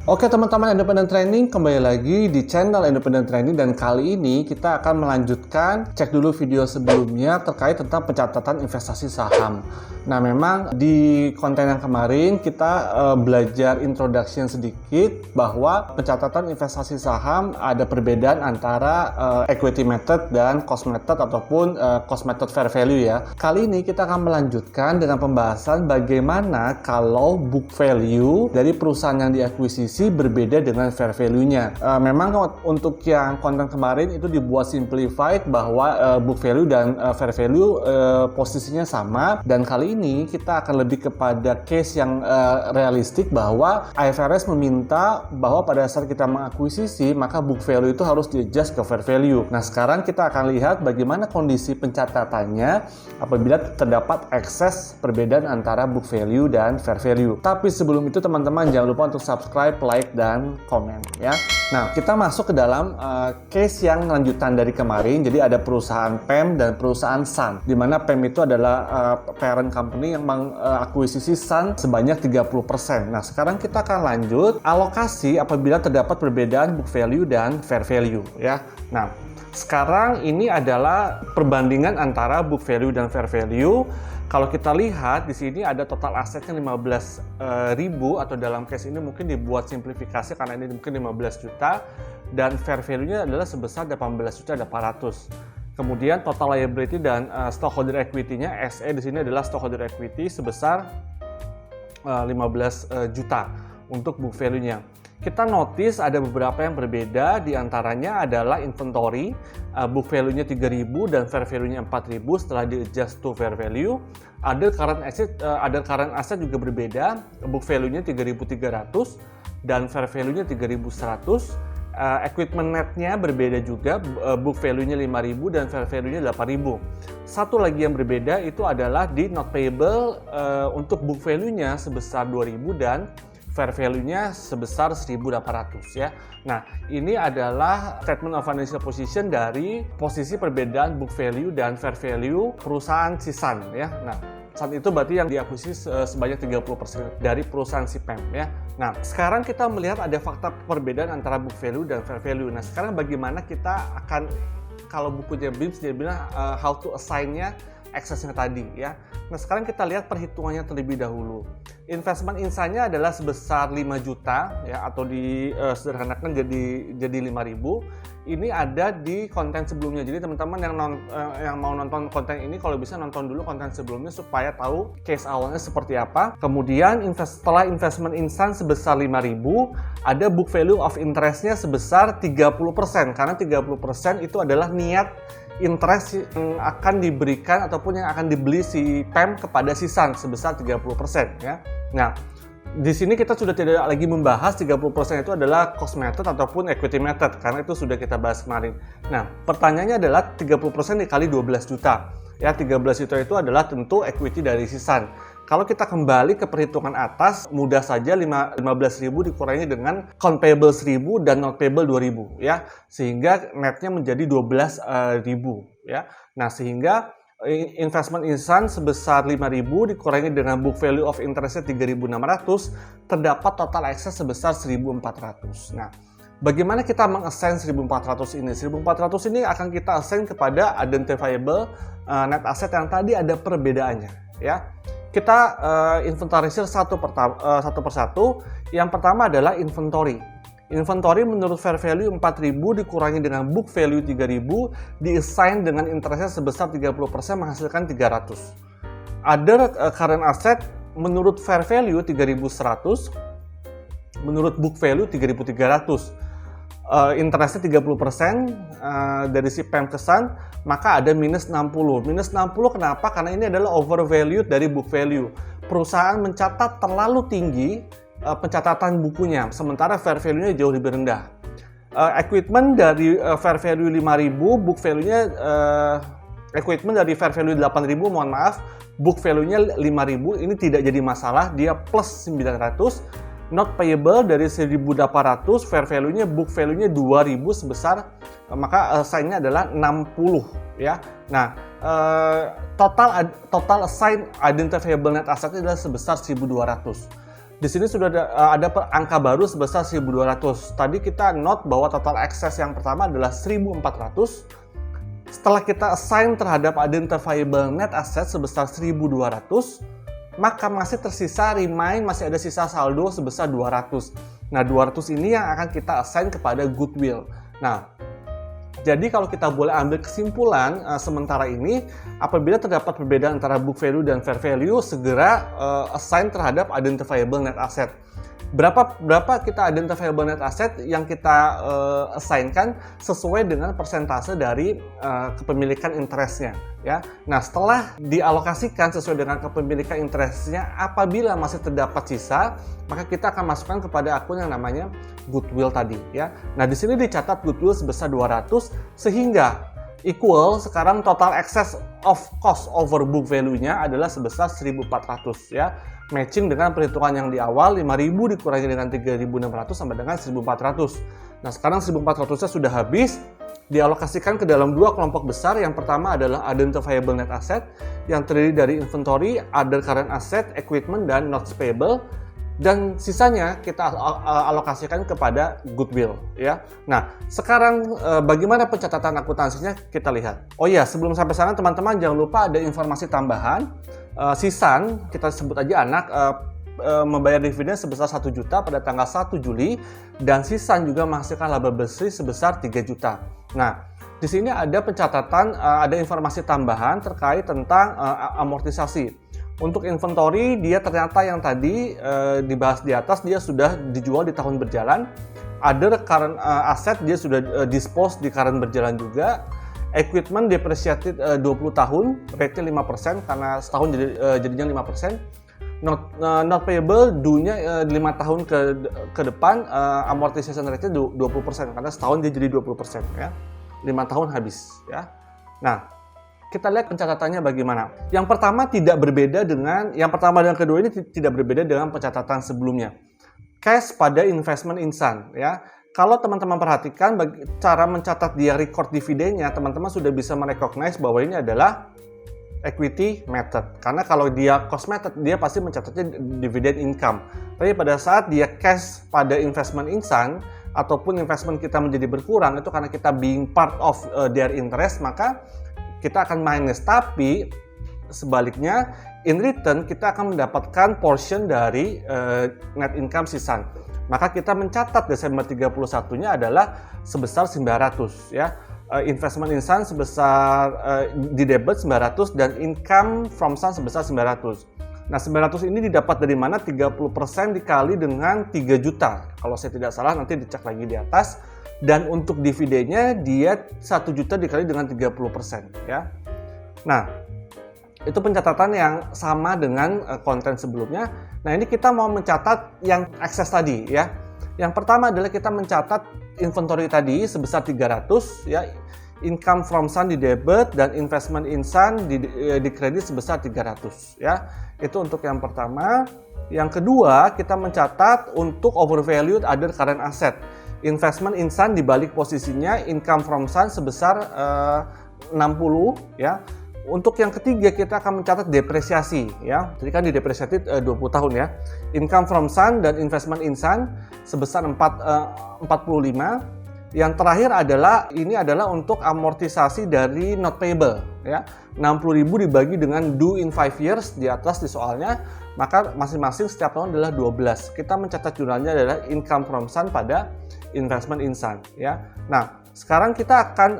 Oke teman-teman Independent Training, kembali lagi di channel Independent Training dan kali ini kita akan melanjutkan cek dulu video sebelumnya terkait tentang pencatatan investasi saham. Nah memang di konten yang kemarin kita belajar introduction sedikit bahwa pencatatan investasi saham ada perbedaan antara equity method dan cost method ataupun cost method fair value ya. Kali ini kita akan melanjutkan dengan pembahasan bagaimana kalau book value dari perusahaan yang diakuisisi berbeda dengan fair value-nya. Memang untuk yang konten kemarin itu dibuat simplified bahwa book value dan fair value posisinya sama, dan kali ini kita akan lebih kepada case yang realistik bahwa IFRS meminta bahwa pada saat kita mengakuisisi maka book value itu harus di-adjust ke fair value. Nah sekarang kita akan lihat bagaimana kondisi pencatatannya apabila terdapat ekses perbedaan antara book value dan fair value. Tapi sebelum itu teman-teman jangan lupa untuk subscribe, like, dan komen ya. Nah, kita masuk ke dalam case yang lanjutan dari kemarin. Jadi ada perusahaan PEM dan perusahaan Sun, di mana PEM itu adalah parent company yang mengakuisisi Sun sebanyak 30%. Nah, sekarang kita akan lanjut alokasi apabila terdapat perbedaan book value dan fair value ya. Nah, sekarang ini adalah perbandingan antara book value dan fair value. Kalau kita lihat di sini ada total asetnya 15.000 atau dalam case ini mungkin dibuat simplifikasi karena ini mungkin 15 juta dan fair value-nya adalah sebesar 18.800. Kemudian total liability dan stockholder equity-nya SE di sini adalah stockholder equity sebesar 15 juta untuk book value-nya. Kita notice ada beberapa yang berbeda, diantaranya adalah inventory, book value-nya 3.000 dan fair value-nya 4.000 setelah di-adjust to fair value. Other current asset juga berbeda, book value-nya 3.300 dan fair value-nya 3.100. Equipment net-nya berbeda juga, book value-nya 5.000 dan fair value-nya 8.000. Satu lagi yang berbeda itu adalah di not payable, untuk book value-nya sebesar 2.000 dan fair value-nya sebesar 1.800 ya. Nah, ini adalah statement of financial position dari posisi perbedaan book value dan fair value perusahaan si Sun ya. Nah, saat itu berarti yang diakuisisi sebanyak 30% dari perusahaan si PEM ya. Nah, sekarang kita melihat ada fakta perbedaan antara book value dan fair value. Nah, sekarang bagaimana kita akan, kalau bukunya BIMS dia bilang how to assign-nya eksesnya tadi ya. Nah sekarang kita lihat perhitungannya terlebih dahulu. Investment insight-nya adalah sebesar 5 juta ya, atau disederhanakan jadi 5.000. Ini ada di konten sebelumnya. Jadi teman-teman yang mau nonton konten ini kalau bisa nonton dulu konten sebelumnya supaya tahu case awalnya seperti apa. Kemudian setelah investment insight sebesar 5.000, ada book value of interest-nya sebesar 30%, karena 30% itu adalah niat interest yang akan diberikan ataupun yang akan dibeli si PEM kepada si Sun sebesar 30% ya. Nah, di sini kita sudah tidak lagi membahas 30% itu adalah cost method ataupun equity method karena itu sudah kita bahas kemarin. Nah, pertanyaannya adalah 30% dikali 12 juta. Ya, 13 juta itu adalah tentu equity dari si Sun. Kalau kita kembali ke perhitungan atas, mudah saja 15.000 dikurangi dengan count payable 1.000 dan not payable 2.000 ya. Sehingga netnya menjadi 12.000 ya. Nah, sehingga investment insan sebesar 5.000 dikurangi dengan book value of interest-nya 3.600, terdapat total excess sebesar 1.400. Nah, bagaimana kita meng-assign 1.400 ini? 1.400 ini akan kita assign kepada identifiable net asset yang tadi ada perbedaannya ya. Kita inventarisir satu persatu. Yang pertama adalah inventory. Inventory menurut fair value 4.000 dikurangi dengan book value 3.000 di-assign dengan interestnya sebesar 30% menghasilkan 300. Other current asset menurut fair value 3.100, menurut book value 3.300. Interestnya 30% dari si PEM ke Sun, maka ada minus 60. Minus 60 kenapa? Karena ini adalah overvalued dari book value. Perusahaan mencatat terlalu tinggi pencatatan bukunya, sementara fair value-nya jauh lebih rendah. Equipment dari fair value 5.000, book value-nya equipment dari fair value 8.000, mohon maaf, book value-nya 5.000, ini tidak jadi masalah, dia plus 900. Not payable dari 1.800, fair value-nya, book value-nya 2.000 sebesar, maka assign-nya adalah 60 ya. Nah, total assign identifiable net asset adalah sebesar 1.200. Di sini sudah ada angka baru sebesar 1.200. Tadi kita note bahwa total access yang pertama adalah 1.400. Setelah kita assign terhadap identifiable net asset sebesar 1.200, maka masih tersisa remain, masih ada sisa saldo sebesar 200. Nah, 200 ini yang akan kita assign kepada goodwill. Nah, jadi kalau kita boleh ambil kesimpulan sementara ini, apabila terdapat perbedaan antara book value dan fair value, segera assign terhadap identifiable net asset. Berapa kita identifiable net asset yang kita assign-kan sesuai dengan persentase dari kepemilikan interestnya, ya. Nah, setelah dialokasikan sesuai dengan kepemilikan interestnya, apabila masih terdapat sisa, maka kita akan masukkan kepada akun yang namanya goodwill tadi, ya. Nah, di sini dicatat goodwill sebesar 200 sehingga equal sekarang total excess of cost over book value-nya adalah sebesar 1.400, ya. Matching dengan perhitungan yang di awal, 5.000 dikurangi dengan 3.600 sama dengan 1.400. Nah, sekarang 1.400-nya sudah habis, dialokasikan ke dalam dua kelompok besar. Yang pertama adalah identifiable net asset yang terdiri dari inventory, other current asset, equipment, dan notes payable. Dan sisanya kita alokasikan kepada goodwill, ya. Nah, sekarang bagaimana pencatatan akuntansinya kita lihat. Oh iya, sebelum sampai sana teman-teman jangan lupa ada informasi tambahan. Sisan, kita sebut aja anak, membayar dividen sebesar 1 juta pada tanggal 1 Juli dan Sisan juga menghasilkan laba bersih sebesar 3 juta. Nah, di sini ada pencatatan, ada informasi tambahan terkait tentang amortisasi. Untuk inventory, dia ternyata yang tadi dibahas di atas, dia sudah dijual di tahun berjalan. Other current asset, dia sudah dispose di current berjalan juga. Equipment depreciated 20 tahun, rate-nya 5% karena setahun jadinya 5%. Not payable, due-nya 5 tahun ke depan, amortization rate-nya 20% karena setahun dia jadi 20%, ya. 5 tahun habis, ya. Nah, kita lihat pencatatannya bagaimana. Yang pertama dan kedua ini tidak berbeda dengan pencatatan sebelumnya. Cash pada investment insan, ya. Kalau teman-teman perhatikan cara mencatat dia record dividennya, teman-teman sudah bisa merecognize bahwa ini adalah equity method. Karena kalau dia cost method, dia pasti mencatatnya dividen income. Tapi pada saat dia cash pada investment insan, ataupun investment kita menjadi berkurang, itu karena kita being part of their interest, maka kita akan minus. Tapi sebaliknya, in return kita akan mendapatkan portion dari net income Sisan. Maka kita mencatat Desember 31-nya adalah sebesar 900, ya. Investment insan sebesar di debit 900 dan income from Sun sebesar 900. Nah, 900 ini didapat dari mana? 30% dikali dengan 3 juta. Kalau saya tidak salah, nanti dicek lagi di atas. Dan untuk dividennya dia 1 juta dikali dengan 30%, ya. Nah, itu pencatatan yang sama dengan konten sebelumnya. Nah, ini kita mau mencatat yang excess tadi, ya. Yang pertama adalah kita mencatat inventory tadi sebesar 300, ya. Income from Sun di debit dan investment in Sun di kredit sebesar 300, ya. Itu untuk yang pertama. Yang kedua, kita mencatat untuk overvalued other current asset. Investment in Sun dibalik posisinya, income from Sun sebesar 60, ya. Untuk yang ketiga kita akan mencatat depresiasi, ya. Jadi kan didepresiasi 20 tahun, ya. Income from Sun dan investment in Sun sebesar 45. Yang terakhir adalah untuk amortisasi dari not payable, ya. 60.000 dibagi dengan due in 5 years di atas di soalnya, maka masing-masing setiap tahun adalah 12. Kita mencatat jurnalnya adalah income from Sun pada investment in Sun, ya. Nah, sekarang kita akan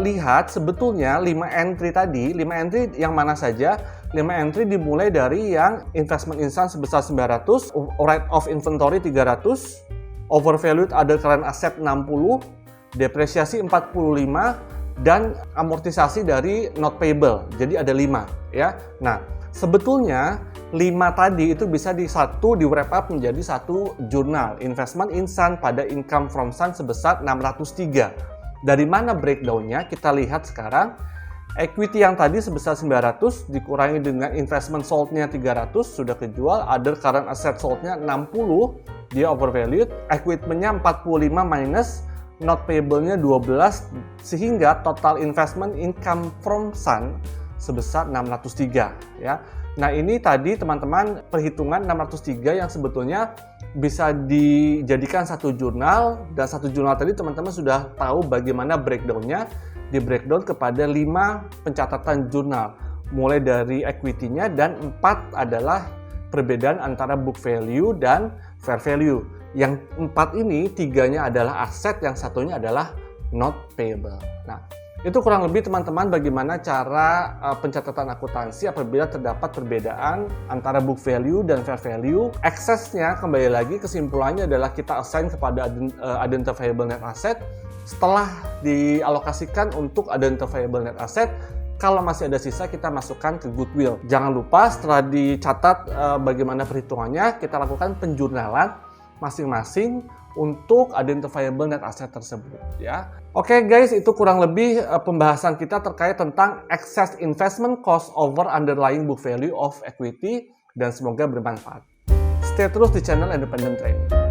lihat sebetulnya 5 entry tadi, 5 entry yang mana saja. 5 entry dimulai dari yang investment insan sebesar 900, write off inventory 300, overvalued other current asset 60, depresiasi 45, dan amortisasi dari not payable. Jadi ada 5, ya. Nah, sebetulnya 5 tadi itu bisa di wrap up menjadi satu jurnal investment insan pada income from Sun sebesar 603. Dari mana breakdown-nya? Kita lihat sekarang. Equity yang tadi sebesar 900 dikurangi dengan investment sold-nya 300 sudah kejual, other current asset sold-nya 60, dia overvalued, equipment-nya 45 minus not payable-nya 12 sehingga total investment income from Sun sebesar 603, ya. Nah, ini tadi teman-teman perhitungan 603 yang sebetulnya bisa dijadikan satu jurnal, dan satu jurnal tadi teman-teman sudah tahu bagaimana breakdown-nya, di breakdown kepada 5 pencatatan jurnal, mulai dari equity-nya, dan 4 adalah perbedaan antara book value dan fair value. Yang 4 ini, 3-nya adalah aset, yang satunya adalah not payable. Nah, itu kurang lebih teman-teman bagaimana cara pencatatan akuntansi apabila terdapat perbedaan antara book value dan fair value. Aksesnya kembali lagi kesimpulannya adalah kita assign kepada identifiable net asset. Setelah dialokasikan untuk identifiable net asset, kalau masih ada sisa kita masukkan ke goodwill. Jangan lupa setelah dicatat bagaimana perhitungannya, kita lakukan penjurnalan masing-masing untuk identifiable net asset tersebut ya. Oke guys, itu kurang lebih pembahasan kita terkait tentang excess investment cost over underlying book value of equity, dan semoga bermanfaat. Stay terus di channel Independent Trading.